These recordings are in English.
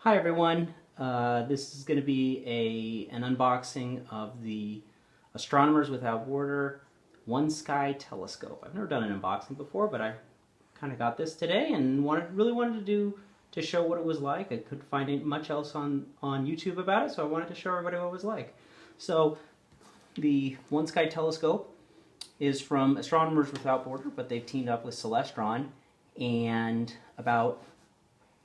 Hi everyone, this is going to be an unboxing of the Astronomers Without Border OneSky telescope. I've never done an unboxing before, but I kind of got this today and really wanted to show what it was like. I couldn't find much else on YouTube about it, so I wanted to show everybody what it was like. So the OneSky telescope is from Astronomers Without Border, but they've teamed up with Celestron, and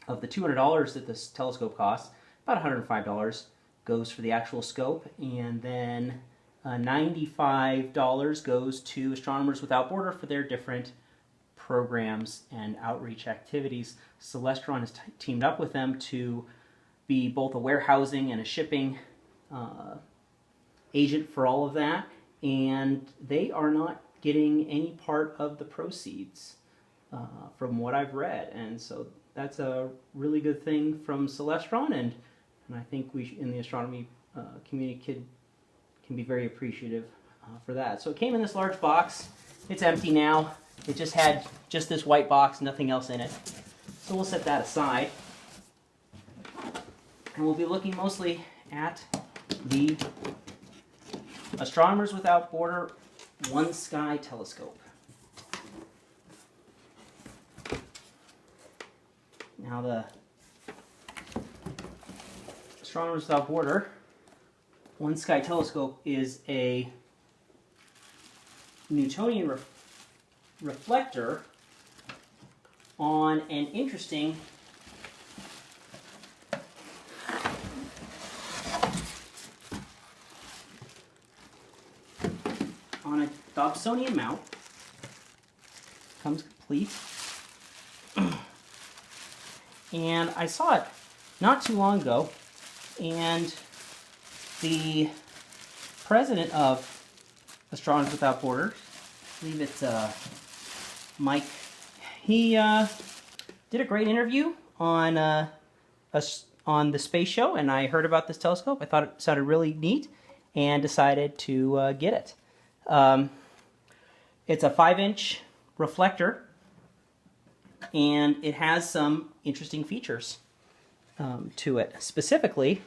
of the $200 that this telescope costs, about $105 goes for the actual scope, and then $95 goes to Astronomers Without Border for their different programs and outreach activities. Celestron has teamed up with them to be both a warehousing and a shipping agent for all of that, and they are not getting any part of the proceeds from what I've read, and so that's a really good thing from Celestron, and I think we in the astronomy community can be very appreciative for that. So it came in this large box. It's empty now. It just had this white box, nothing else in it. So we'll set that aside, and we'll be looking mostly at the Astronomers Without Border OneSky telescope. Now the Astronomers Without Border OneSky telescope is a Newtonian reflector on an interesting Dobsonian mount. Comes complete. And I saw it not too long ago, and the president of Astronomers Without Borders, I believe it's Mike, he did a great interview on the space show, and I heard about this telescope. I thought it sounded really neat and decided to get it. It's a 5-inch reflector, and it has some interesting features to it. Specifically,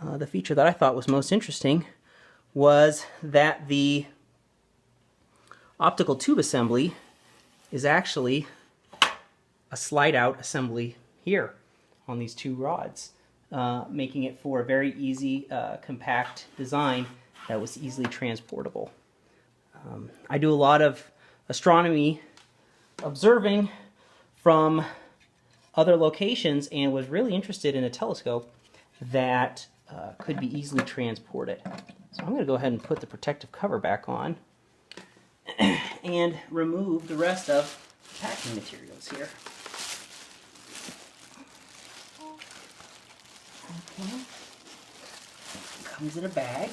the feature that I thought was most interesting was that the optical tube assembly is actually a slide-out assembly here on these two rods, making it for a very easy, compact design that was easily transportable. I do a lot of astronomy observing from other locations and was really interested in a telescope that could be easily transported. So I'm going to go ahead and put the protective cover back on and remove the rest of the packing materials here. Okay. Comes in a bag.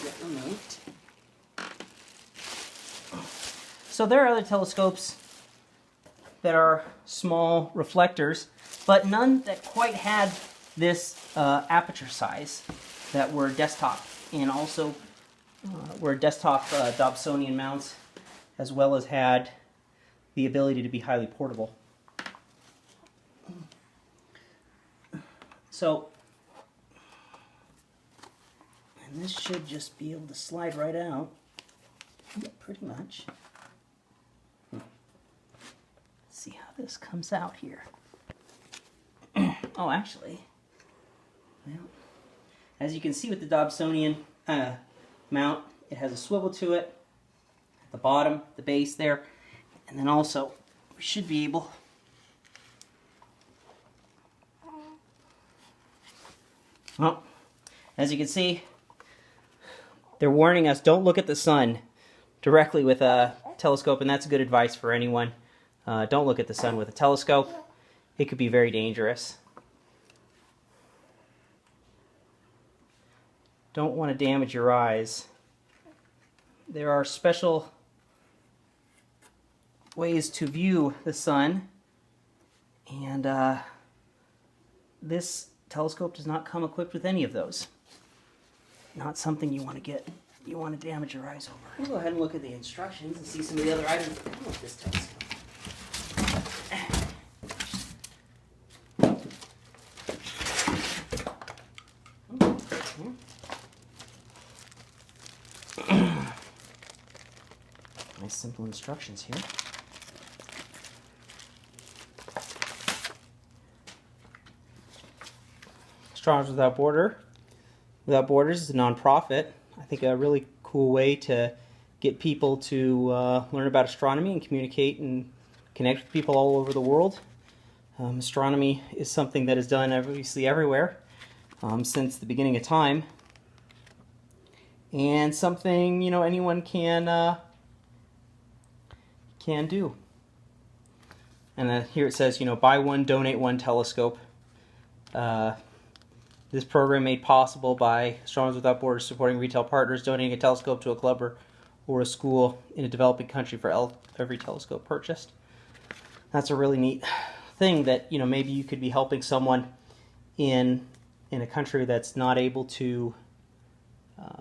Get removed. So there are other telescopes that are small reflectors, but none that quite had this aperture size, that were desktop, and also were desktop Dobsonian mounts, as well as had the ability to be highly portable. So, and this should just be able to slide right out, pretty much. See how this comes out here. Oh, actually, well, as you can see with the Dobsonian mount, it has a swivel to it at the bottom, the base there, and then also we should be able well, as you can see, they're warning us, don't look at the sun directly with a telescope, and that's good advice for anyone. Don't look at the sun with a telescope. It could be very dangerous. Don't want to damage your eyes. There are special ways to view the sun, and this telescope does not come equipped with any of those. Not something you want to damage your eyes over. We'll go ahead and look at the instructions and see some of the other items that come with this telescope. nice simple instructions here. Astronomers Without Borders is a nonprofit. I think a really cool way to get people to learn about astronomy and communicate and connect with people all over the world. Astronomy is something that is done obviously everywhere since the beginning of time, and something anyone can do. And here it says buy one, donate one telescope. This program made possible by Astronomers Without Borders supporting retail partners, donating a telescope to a club or a school in a developing country for every telescope purchased. That's a really neat thing that maybe you could be helping someone in a country that's not able to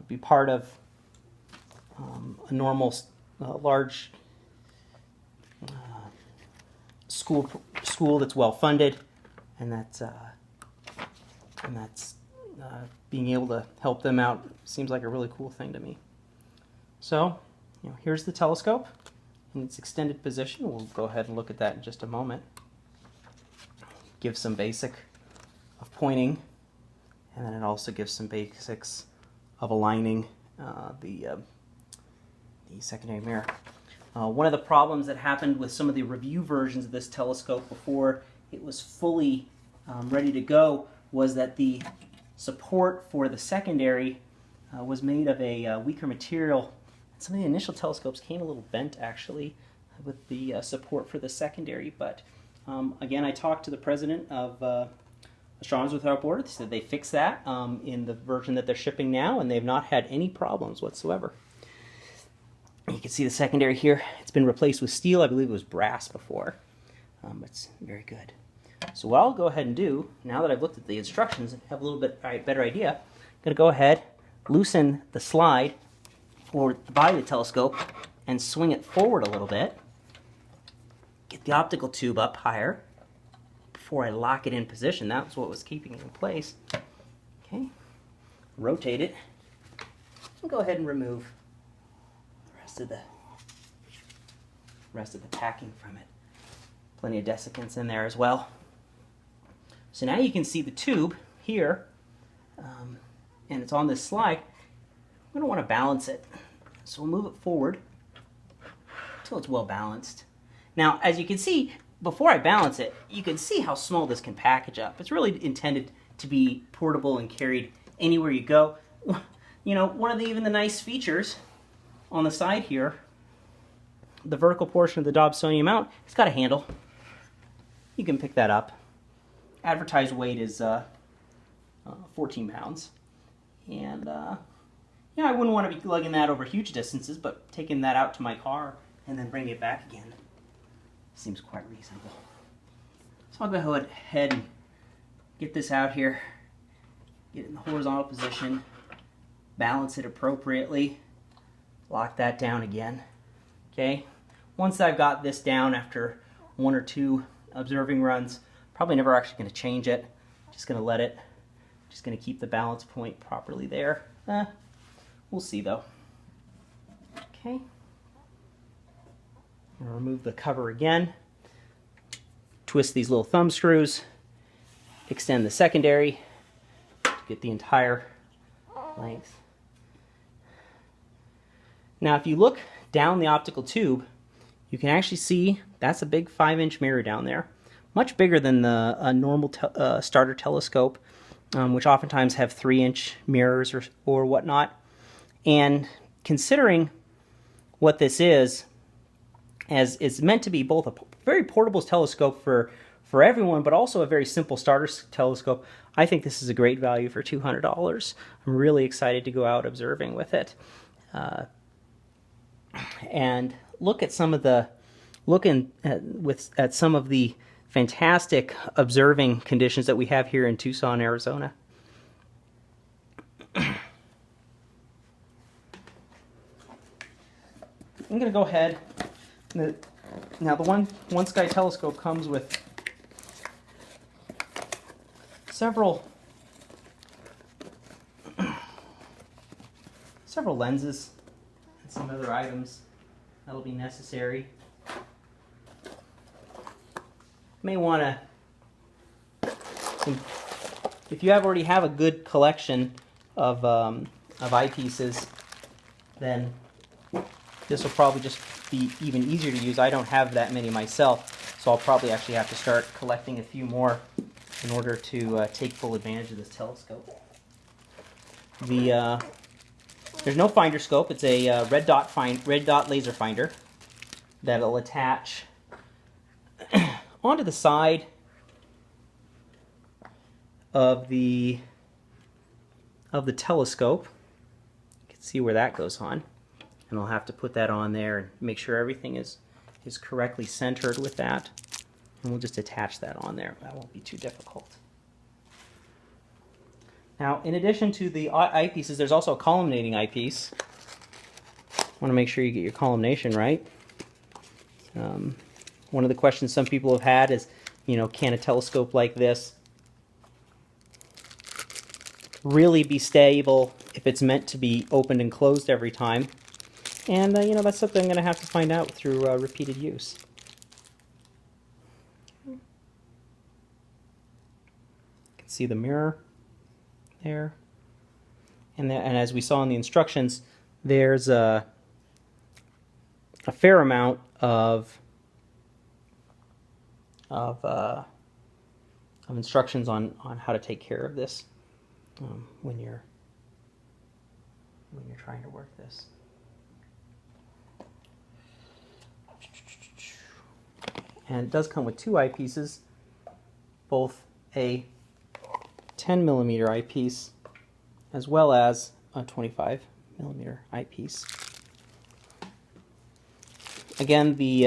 be part of a normal large school that's well funded, and that's being able to help them out seems like a really cool thing to me. So, here's the telescope in its extended position. We'll go ahead and look at that in just a moment. Give some basic of pointing, and then it also gives some basics of aligning the secondary mirror. One of the problems that happened with some of the review versions of this telescope before it was fully ready to go was that the support for the secondary was made of a weaker material. Some of the initial telescopes came a little bent actually with the support for the secondary, but again, I talked to the president of Astronomers Without Borders. They said they fixed that in the version that they're shipping now, and they've not had any problems whatsoever. You can see the secondary here. It's been replaced with steel. I believe it was brass before. It's very good. So what I'll go ahead and do, now that I've looked at the instructions and have a little bit better idea, I'm going to go ahead, loosen the slide for the body of the telescope, and swing it forward a little bit. Get the optical tube up higher before I lock it in position. That was what was keeping it in place. Okay, rotate it, and go ahead and remove the rest of the packing from it. Plenty of desiccants in there as well. So now you can see the tube here, and it's on this slide. We're going to want to balance it. So we'll move it forward until it's well balanced. Now, as you can see, before I balance it, you can see how small this can package up. It's really intended to be portable and carried anywhere you go. One of even the nice features on the side here, the vertical portion of the Dobsonian mount, it's got a handle. You can pick that up. Advertised weight is 14 pounds. And I wouldn't want to be lugging that over huge distances, but taking that out to my car and then bringing it back again seems quite reasonable. So I'll go ahead and get this out here, get it in the horizontal position, balance it appropriately, lock that down again. Okay, once I've got this down after one or two observing runs, probably never actually going to change it. Just going to let it, just going to keep the balance point properly there. We'll see though. Okay, I'm going to remove the cover again, twist these little thumb screws, extend the secondary to get the entire length. Now if you look down the optical tube, you can actually see that's a big 5-inch mirror down there. Much bigger than the normal starter telescope, which oftentimes have 3-inch mirrors or whatnot. And considering what this is, as it's meant to be both a very portable telescope for everyone, but also a very simple starter telescope, I think this is a great value for $200. I'm really excited to go out observing with it. And look at some of the at some of the fantastic observing conditions that we have here in Tucson, Arizona. I'm going to go ahead. Now the OneSky telescope comes with several lenses and some other items that'll be necessary. May want to, if you already have a good collection of eyepieces, then this will probably just be even easier to use. I don't have that many myself, so I'll probably actually have to start collecting a few more in order to take full advantage of this telescope. There's no finder scope. It's a red dot laser finder that'll attach onto the side of the telescope. You can see where that goes on, and I'll have to put that on there and make sure everything is correctly centered with that, and we'll just attach that on there. That won't be too difficult. Now, in addition to the eyepieces, there's also a columnating eyepiece. Want to make sure you get your columnation right. One of the questions some people have had is, can a telescope like this really be stable if it's meant to be opened and closed every time? And, that's something I'm going to have to find out through repeated use. You can see the mirror there. And as we saw in the instructions, there's a fair amount of instructions on how to take care of this when you're trying to work this. And it does come with two eyepieces, both a 10mm eyepiece as well as a 25mm eyepiece. Again, the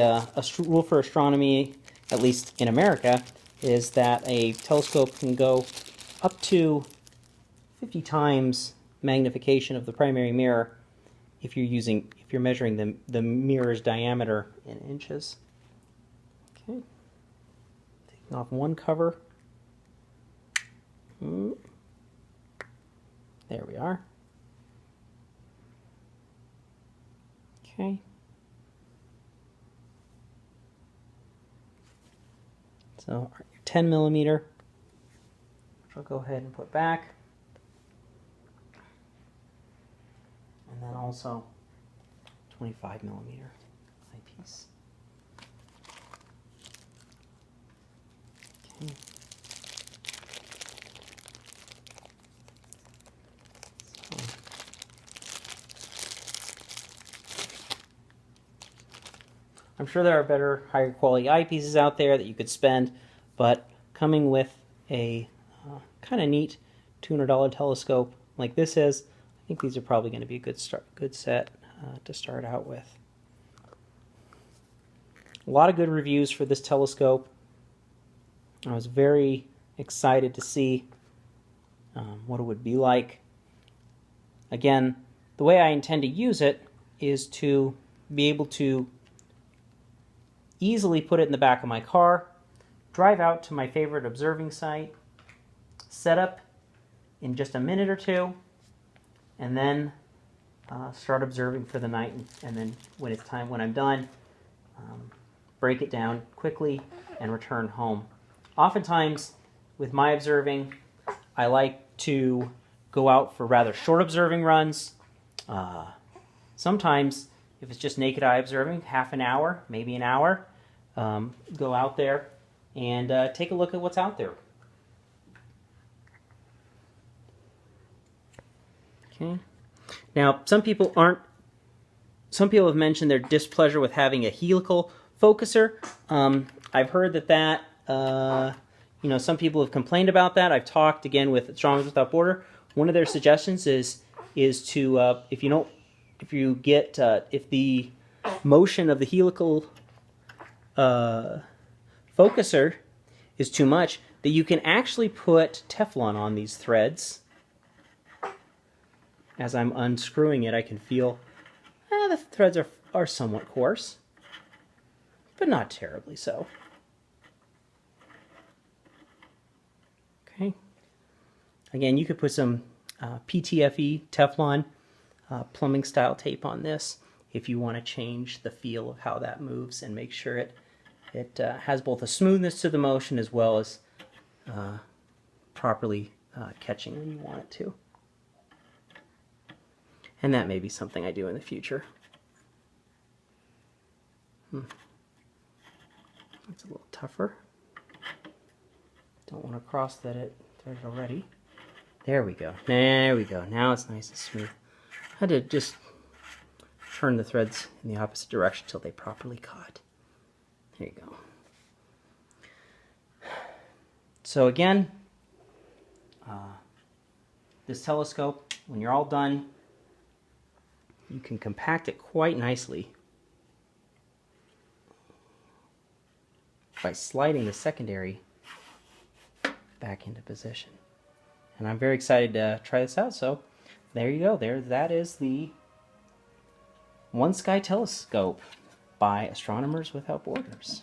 rule for astronomy, at least in America, is that a telescope can go up to 50 times magnification of the primary mirror if you're measuring the mirror's diameter in inches. Okay, taking off one cover. There we are. Okay. So our 10mm, which I'll go ahead and put back. And then also 25mm eyepiece. Okay. I'm sure there are better, higher quality eyepieces out there that you could spend, but coming with a kind of neat $200 telescope like this is, I think these are probably going to be a good set to start out with. A lot of good reviews for this telescope. I was very excited to see what it would be like. Again, the way I intend to use it is to be able to easily put it in the back of my car, drive out to my favorite observing site, set up in just a minute or two, and then start observing for the night, and then when I'm done, break it down quickly and return home. Oftentimes, with my observing, I like to go out for rather short observing runs. Sometimes, if it's just naked eye observing, half an hour, maybe an hour, go out there and take a look at what's out there. Okay. Now, some people have mentioned their displeasure with having a helical focuser. I've heard that some people have complained about that. I've talked again with Astronomers Without Border. One of their suggestions is to if the motion of the helical focuser is too much, that you can actually put Teflon on these threads. As I'm unscrewing it, I can feel the threads are somewhat coarse, but not terribly so. Okay. Again, you could put some PTFE Teflon plumbing style tape on this if you want to change the feel of how that moves and make sure it has both a smoothness to the motion as well as properly catching when you want it to. And that may be something I do in the future. It's a little tougher. Don't want to cross that there's already. There we go. There we go. Now it's nice and smooth. I had to just turn the threads in the opposite direction until they properly caught. There you go. So again, this telescope, when you're all done, you can compact it quite nicely by sliding the secondary back into position. And I'm very excited to try this out. So there you go. That is the OneSky telescope by Astronomers Without Borders.